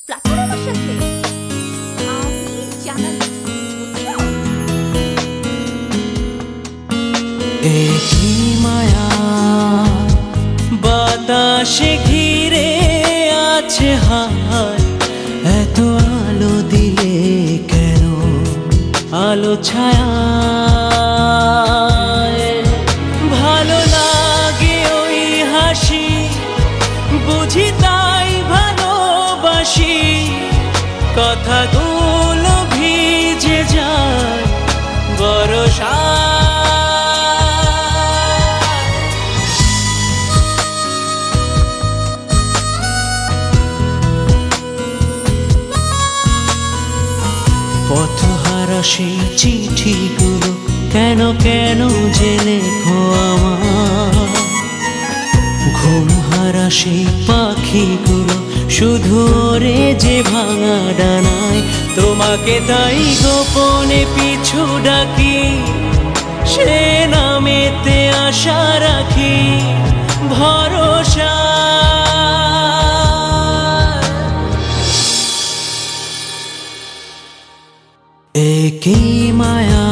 প্ল্যাটফর্মে বসে আছে। আমি জানাচ্ছি, বুঝছো? একই মায়া বাতাসে ঘিরে আছে হায়, এত আলো দিলে কেন আলো ছায়া। ভালো লাগে ওই হাসি, বুঝি তাই ভালোবাসি, কথাগুলো ভিজে যায় বরষায়। পথহারা সেই চিঠিগুলো কেন কেন যে লেখো আমার, ঘুমহারা সেই পাখিগুলো শুধু ওরে যে ভাঙা ডানায়। তোমাকে তাই গোপনে পিছু ডাকি, সে নামেতে আশা রাখি ভরসা। একই মায়া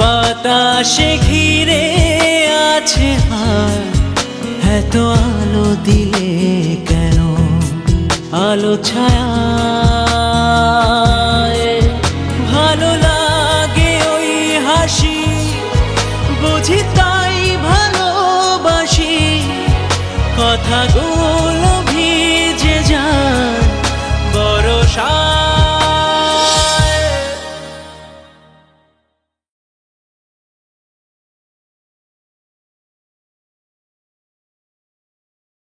বাতাসে ঘিরে আছে হায়, এত আলো দিলে কেন আলো ছায়া। ভালো লাগে ওই হাসি, বুঝি তাই ভালোবাসি, কথাগুলো